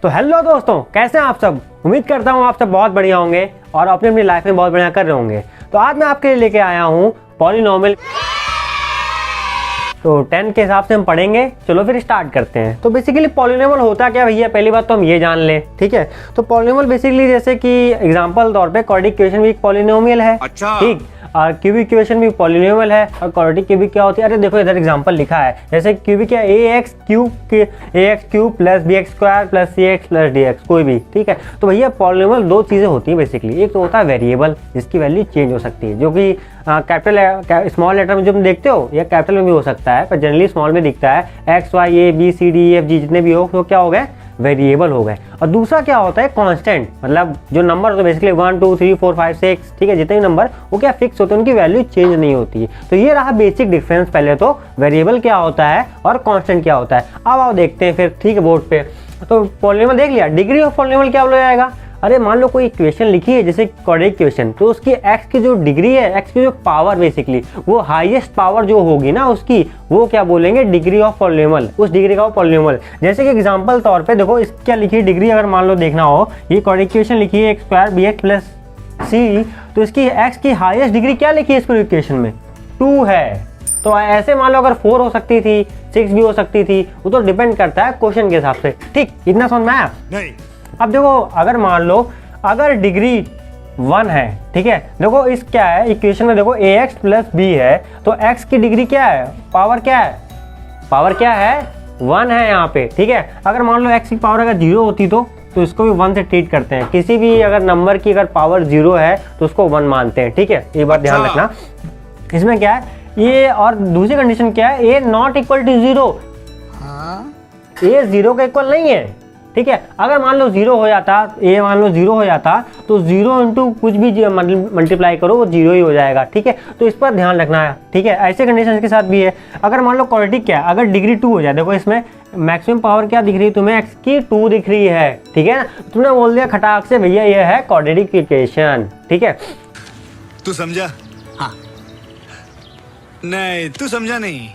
तो हेलो दोस्तों, कैसे हैं आप सब। उम्मीद करता हूँ आप सब बहुत बढ़िया होंगे और अपनी अपनी लाइफ में बहुत बढ़िया कर रहे होंगे। तो आज मैं आपके लिए लेके आया हूँ पॉलिनोमियल। तो 10 के हिसाब से हम पढ़ेंगे। चलो फिर स्टार्ट करते हैं। तो बेसिकली पॉलिनोमियल होता क्या भैया, पहली बात तो हम ये जान लें, ठीक है। तो पॉलिनोमियल बेसिकली जैसे कि एग्जांपल तौर पे क्वाड्रेटिक इक्वेशन भी एक पॉलिनोमियल है, अच्छा। ठीक। और क्यूबिक इक्वेशन भी पॉलिनोमियल है। और क्वाड्रेटिक क्यूबिक क्या होती है, अरे देखो इधर एग्जांपल लिखा है। जैसे क्यूबिक क्या, ax cube plus bx square plus cx plus dx, कोई भी, ठीक है। तो भैया पॉलिनोमियल दो चीज़ें होती हैं बेसिकली। एक तो होता है वेरिएबल जिसकी वैल्यू चेंज हो सकती है, जो कि कैपिटल स्मॉल लेटर में जो तुम देखते हो या कैपिटल में भी हो सकता है, पर जनरली स्मॉल में दिखता है। X y a b c d f g जितने भी हो तो क्या हो गए, वेरिएबल हो गए। और दूसरा क्या होता है, कांस्टेंट, मतलब जो नंबर तो बेसिकली 1 2 3 4 5 6, ठीक है, जितने भी नंबर वो क्या फिक्स होते हैं, उनकी वैल्यू चेंज नहीं होती है। तो ये रहा बेसिक डिफरेंस। पहले तो वेरिएबल क्या होता है और कांस्टेंट क्या होता है। अब आओ देखते हैं फिर, ठीक है, बोर्ड पे। तो पॉलिनोमियल देख लिया, डिग्री ऑफ पॉलिनोमियल क्या बोला जाएगा। अरे मान लो कोई इक्वेशन लिखी है जैसे क्वाड्रेटिक इक्वेशन, तो उसकी एक्स की जो डिग्री है, एक्स की जो पावर बेसिकली वो हाईएस्ट पावर जो होगी ना उसकी, वो क्या बोलेंगे, डिग्री ऑफ पॉलिनोमियल। उस डिग्री का वो पॉलिनोमियल। जैसे कि एग्जांपल तौर पे देखो, इस क्या लिखी है डिग्री, अगर मान लो देखना हो, ये क्वाड्रेटिक इक्वेशन लिखी है X square B X plus C, तो इसकी एक्स की हाईएस्ट डिग्री क्या लिखी है इस पूरी इक्वेशन में, 2 है। तो ऐसे मान लो अगर 4 हो सकती थी, 6 भी हो सकती थी, वो तो डिपेंड करता है क्वेश्चन के हिसाब से, ठीक। इतना समझ में आया। नहीं। अब देखो, अगर मान लो अगर डिग्री 1 है, ठीक है, देखो इस क्या है इक्वेशन में, देखो ax प्लस b है, तो x की डिग्री क्या है, पावर क्या है, पावर क्या है, 1 है यहाँ पे, ठीक है। अगर मान लो x की पावर अगर 0 होती तो इसको भी 1 से ट्रीट करते हैं। किसी भी अगर नंबर की अगर पावर 0 है तो उसको 1 मानते हैं, ठीक है। ये बात ध्यान रखना। इसमें क्या है ये, और दूसरी कंडीशन क्या है, a not equal to 0, a 0 का इक्वल नहीं है, ठीक है। अगर मान लो 0 हो जाता, a मान लो 0 हो जाता, तो 0 इंटू कुछ भी मल्टीप्लाई करो वो 0 ही हो जाएगा, ठीक है। तो इस पर ध्यान रखना है, ठीक है। ऐसे कंडीशन के साथ भी है। अगर मान लो क्वाड्रेटिक क्या है, अगर डिग्री 2 हो जाए, देखो इसमें मैक्सिमम पावर क्या दिख रही है तुम्हें, x की 2 दिख रही है, ठीक है। तुमने बोल दिया खटाक से भैया ये है क्वाड्रेटिक इक्वेशन, ठीक है। तू समझा? हाँ। नहीं, तू समझा नहीं।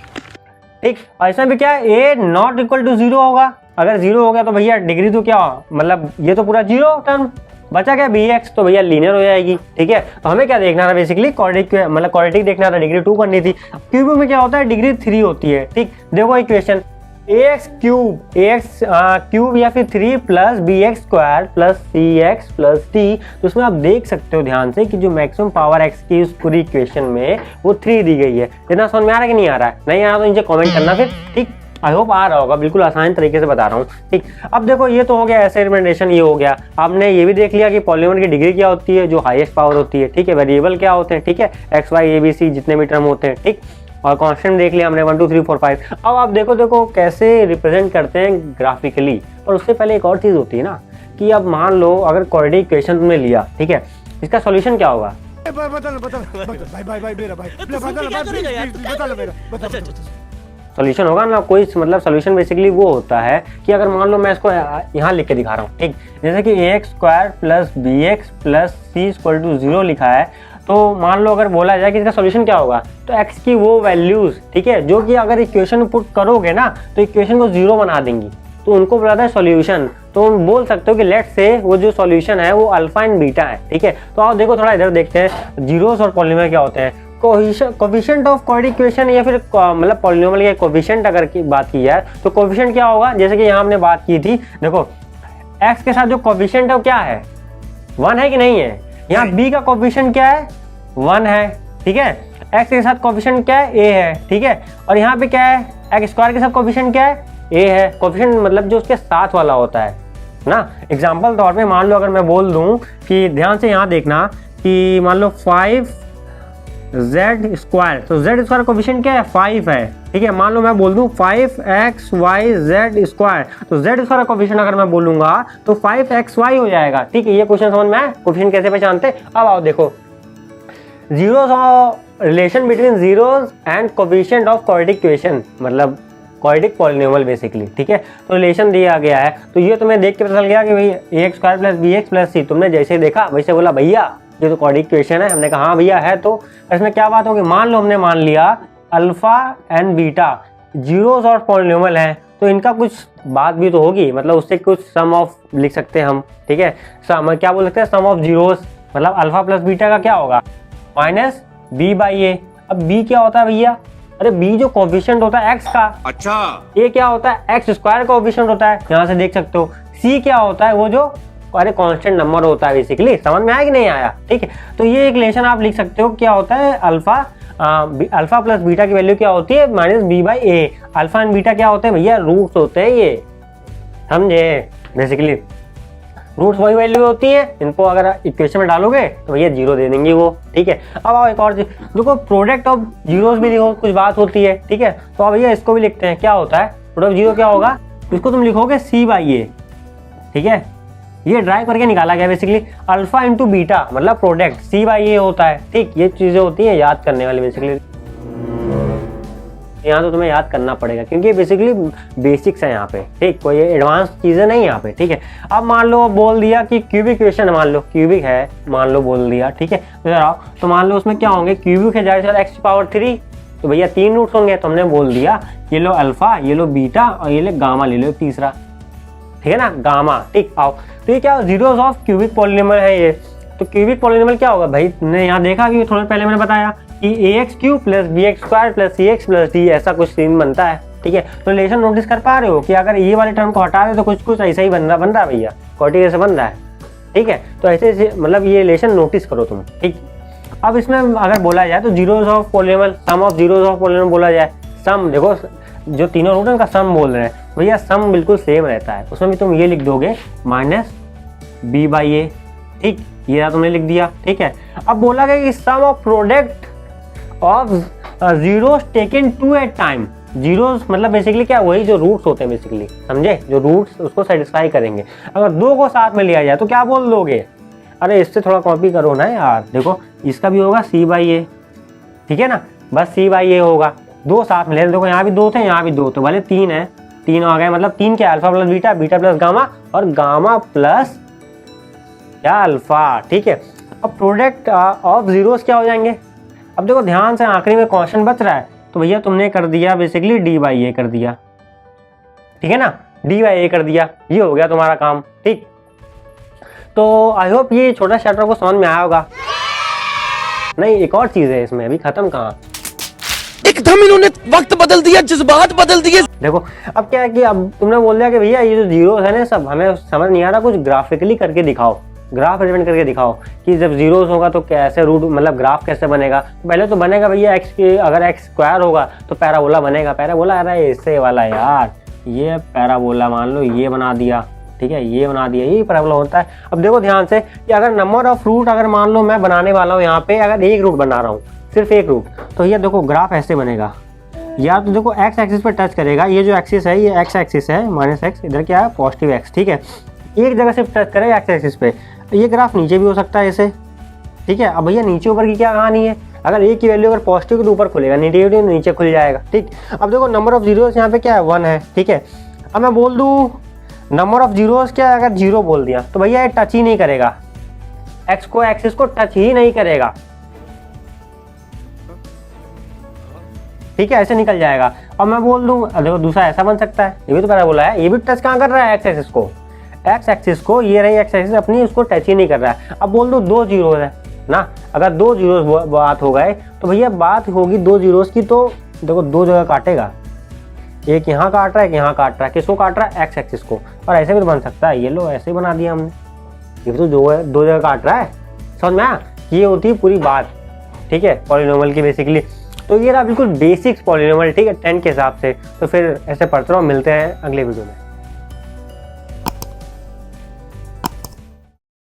ठीक, ऐसा भी क्या है, a नॉट इक्वल टू 0 होगा। अगर 0 हो गया तो भैया डिग्री तो क्या, मतलब ये तो पूरा 0 टर्म बचा क्या, bx, तो भैया लीनियर हो जाएगी, ठीक है। तो हमें क्या देखना था बेसिकली, क्वाड्रेटिक, मतलब क्वाड्रेटिक देखना था, डिग्री 2 करनी थी। क्यूब में क्या होता है, डिग्री 3 होती है, ठीक। देखो इक्वेशन ax क्यूब या फिर 3 plus bx square plus cx plus d, तो उसमें आप देख सकते हो ध्यान से कि जो मैक्सिमम पावर x की उस पूरी इक्वेशन में वो 3 दी गई है। इतना समझ में आ रहा है कि नहीं आ रहा है? नहीं आ रहा तो नीचे कमेंट करना फिर, ठीक। आई होप आ रहा होगा, बिल्कुल आसान तरीके से बता रहा हूँ, ठीक। अब देखो ये तो हो गया ऐसे रिप्रेजेंटेशन, ये हो गया। आपने ये भी देख लिया कि पॉलिनोमियल की डिग्री क्या होती है, जो हाईएस्ट पावर होती है, ठीक है। वेरिएबल क्या होते हैं, ठीक है, x y a b c जितने भी टर्म होते हैं, ठीक। और कांस्टेंट देख लिया हमने 1 2 3 4 5। अब आप देखो कैसे रिप्रेजेंट करते हैं ग्राफिकली। और उससे पहले एक और चीज़ होती है ना, कि अब मान लो अगर क्वाड्रेटिक इक्वेशन तुमने लिया, ठीक है, इसका सॉल्यूशन क्या होगा, सॉल्यूशन होगा ना कोई, मतलब सॉल्यूशन बेसिकली वो होता है कि अगर मान लो मैं इसको यहाँ लिख के दिखा रहा हूँ, ठीक। जैसे कि ax square plus bx plus c equal to 0 लिखा है, तो मान लो अगर बोला जाए कि इसका सॉल्यूशन क्या होगा, तो x की वो वैल्यूज, ठीक है, जो कि अगर इक्वेशन में पुट करोगे ना तो इक्वेशन को 0 बना देंगी, तो उनको बोला है सॉल्यूशन। तो हम बोल सकते हो कि लेट से वो जो सॉल्यूशन है वो अल्फा एंड बीटा है, ठीक है। तो आप देखो थोड़ा इधर देखते हैं, जीरोस और पॉलिनोमियल क्या होते हैं। कोफिशिएंट ऑफ क्वाड्रेटिक इक्वेशन या फिर मतलब पॉलिनोमियल के कोफिशिएंट अगर की बात की जाए तो कोफिशिएंट क्या होगा, जैसे कि यहाँ हमने बात की थी, देखो x के साथ जो कोफिशिएंट है वो क्या है, 1 है कि नहीं है। यहाँ b का कोफिशिएंट क्या है, 1 है, ठीक है। x के साथ कोफिशिएंट क्या है, a है, ठीक है। और यहाँ पे क्या है, x स्क्वायर के साथ कोफिशिएंट क्या है, a है। कोफिशिएंट मतलब जो उसके साथ वाला होता है ना। एग्जाम्पल तौर पे मान लो अगर मैं बोल दूं कि ध्यान से यहाँ देखना कि मान लो 5 z स्क्वायर, तो z स्क्वायर कोफिशिएंट क्या है, 5 है, ठीक है। मान लो मैं बोल दूं 5xyz स्क्वायर, तो z स्क्वायर कोफिशिएंट अगर मैं बोलूंगा तो 5xy हो जाएगा, ठीक है। ये क्वेश्चन समझ में आया, कोफिशिएंट कैसे पहचानते। अब आओ देखो, zeros of relation between zeros and coefficient of quadratic equation, मतलब क्वाड्रेटिक पॉलिनोमियल बेसिकली, ठीक है। तो रिलेशन दिया गया है, तो ये तुम्हें देख के पता चल गया कि भाई ax square plus bx plus c, तुमने जैसे देखा वैसे बोला भैया ये तो क्वाड्रेटिक इक्वेशन है। हमने कहा हाँ भैया है। तो इसमें क्या बात होगी, मान लो हमने मान लिया अल्फा एंड बीटा जीरोस और पॉलिनोमियल हैं तो इनका कुछ बात भी तो होगी, मतलब उससे कुछ सम ऑफ लिख सकते हैं हम, ठीक है। सम क्या बोल सकते हैं, सम ऑफ जीरोस, मतलब अल्फा प्लस बीटा का क्या होगा, माइनस बी बाई ए। अब बी क्या होता है भैया, अरे बी जो कोफिशिएंट होता है एक्स का, अच्छा, ए क्या होता है एक्स स्क्वायर कोफिशिएंट होता है, यहाँ से देख सकते हो। सी क्या होता है, वो जो अरे कांस्टेंट नंबर होता है बेसिकली, समझ में आया कि नहीं आया, ठीक है। तो ये एक रिलेशन आप लिख सकते हो, क्या होता है अल्फा प्लस बीटा की वैल्यू क्या होती है, minus b by a. Alpha and beta क्या होते हैं भैया, रूट्स होते हैं ये, समझे। बेसिकली रूट्स वही वैल्यू होती है, इनको अगर इक्वेशन में डालोगे तो भैया जीरो दे देंगे वो, ठीक है। अब आओ एक और चीज, देखो प्रोडक्ट ऑफ जीरोस भी लिखो, कुछ बात होती है, ठीक है। तो अब भैया इसको भी लिखते हैं, क्या होता है प्रोडक्ट ऑफ जीरो, क्या होगा, इसको तुम लिखोगे सी बाई ए, ठीक है। ये ड्राइव करके निकाला गया बेसिकली, अल्फा इंटू बीटा मतलब प्रोडक्ट सी बाई ए होता है, ठीक। ये चीजें होती हैं याद करने वाली बेसिकली, यहाँ तो तुम्हें याद करना पड़ेगा क्योंकि ये बेसिकली बेसिक्स है यहाँ पे, ठीक। कोई एडवांस चीजें नहीं यहाँ पे, ठीक है। अब मान लो बोल दिया कि क्यूबिक इक्वेशन, मान लो क्यूबिक है, मान लो बोल दिया, ठीक है। तो इधर आओ, तो मान लो उसमें क्या होंगे, क्यूबिक है जाहिर सी एक्स पावर 3, तो भैया 3 रूट्स होंगे। तो हमने बोल दिया ये लो अल्फा, ये लो बीटा और ये लो गामा ले लो तीसरा, ठीक है ना, गामा, ठीक। आओ, तो ये क्या जीरोस ऑफ क्यूबिक पॉलिनोमियल है ये। तो क्यूबिक पॉलिनोमियल क्या होगा भाई, तुमने यहाँ देखा कि थोड़ा पहले मैंने बताया कि ax cube plus bx square plus cx plus d ऐसा कुछ सीन बनता है, ठीक है। तो रिलेशन नोटिस कर पा रहे हो कि अगर ये वाले टर्म को हटा दे तो कुछ कुछ ऐसा ही बन रहा है भैया, क्वाड्रेटिक ऐसे बन रहा है, ठीक है। तो ऐसे मतलब ये रिलेशन नोटिस करो तुम, ठीक। अब इसमें अगर बोला जाए तो zeros of polynomial, sum of zeros of polynomial बोला जाए, सम देखो जो तीनों रूट है उनका सम बोल रहे हैं भैया, सम बिल्कुल सेम रहता है, उसमें भी तुम ये लिख दोगे माइनस बी बाई ए, ठीक। ये तुमने लिख दिया, ठीक है। अब बोला गया कि sum of product of zeros taken two at time, zeros मतलब बेसिकली क्या, वही जो रूट्स होते हैं बेसिकली, समझे, जो रूट्स उसको सेटिस्फाई करेंगे। अगर दो को साथ में लिया जाए तो क्या बोल दोगे, अरे इससे थोड़ा कॉपी करो ना यार, देखो इसका भी होगा सी बाई ए, ठीक है ना, बस सी बाई ए होगा, दो साथ में ले, देखो यहाँ भी दो थे यहाँ भी दो, तो भले 3 है, 3 आ गए, मतलब 3 क्या, alpha plus beta, beta plus gamma और गामा प्लस क्या अल्फा, ठीक है। अब प्रोडक्ट ऑफ जीरोस क्या हो जाएंगे, अब देखो ध्यान से आखिरी में क्वेश्चन बच रहा है, तो भैया तुमने कर दिया बेसिकली डी बाई ए कर दिया, ठीक है ना, डी बाई ए कर दिया, ये हो गया तुम्हारा काम, ठीक। तो आई होप ये छोटा चैप्टर को समझ में आया होगा। नहीं, एक और चीज है इसमें, अभी खत्म कहाँ, एकदम इन्होंने वक्त बदल दिया, जज्बात बदल दिए। देखो अब क्या है कि अब तुमने बोल दिया कि भैया ये जो जीरोस है ना सब हमें समझ नहीं आ रहा, कुछ ग्राफिकली करके दिखाओ, ग्राफ रिप्रेजेंट करके दिखाओ कि जब जीरोस होगा तो कैसे रूट मतलब ग्राफ कैसे बनेगा। पहले तो बनेगा भैया एक्स के, अगर एक्स स्क्वायर होगा तो पैराबोला बनेगा, पैराबोला अरे इससे वाला यार, ये पैराबोला मान लो ये बना दिया, ठीक है, ये बना दिया, ये पैराबोला होता है। अब देखो ध्यान से कि अगर नंबर ऑफ रूट अगर मान लो मैं बनाने वाला हूँ यहाँ पे, अगर एक रूट बना रहा हूँ, सिर्फ एक रूट, तो ये देखो ग्राफ ऐसे बनेगा, या तो देखो एक्स एक्सिस पर टच करेगा, ये जो एक्सिस है ये एक्स एक्सिस है, माइनस एक्स, इधर क्या है पॉजिटिव एक्स, ठीक है, एक जगह सिर्फ टच करेगा एक्स एक्सिस पे। ये ग्राफ नीचे भी हो सकता है ऐसे, ठीक है। अब भैया नीचे ऊपर की क्या कहानी है, अगर ए की वैल्यू अगर पॉजिटिव तो ऊपर खुलेगा, नेगेटिव तो नीचे खुल जाएगा, ठीक। अब देखो नंबर ऑफ जीरोस यहाँ पे क्या है 1 है, ठीक है। अब मैं बोल दूँ नंबर ऑफ जीरोस क्या है, अगर 0 बोल दिया तो भैया ये टच ही नहीं करेगा, एक्स को एक्सिस को टच ही नहीं करेगा, ठीक है, ऐसे निकल जाएगा। अब मैं बोल दूं देखो दूसरा ऐसा बन सकता है, ये भी तो पैराबोला है, ये भी टच कहाँ कर रहा है एक्स एक्सिस को, एक्स एक्सिस को, ये रही एक्स एक्सिस अपनी, उसको टच ही नहीं कर रहा है। अब बोल दो 2 जीरो है ना, अगर 2 जीरोस बात हो गए तो भैया बात होगी 2 जीरोस की, तो देखो 2 जगह काटेगा, एक यहाँ काट रहा है, एक यहाँ काट रहा है, किसको काट रहा है एक्स एक्सिस को। और ऐसे भी तो बन सकता है, ये लो ऐसे ही बना दिया हमने, ये भी तो 2 जगह काट रहा है, समझ में आया, ये होती है पूरी बात, ठीक है, पॉलिनोमियल की बेसिकली। तो ये रहा बिल्कुल बेसिक्स पॉलिनोमियल, ठीक है, 10 के हिसाब से। तो फिर ऐसे पढ़ते रहो, मिलते हैं अगले वीडियो में।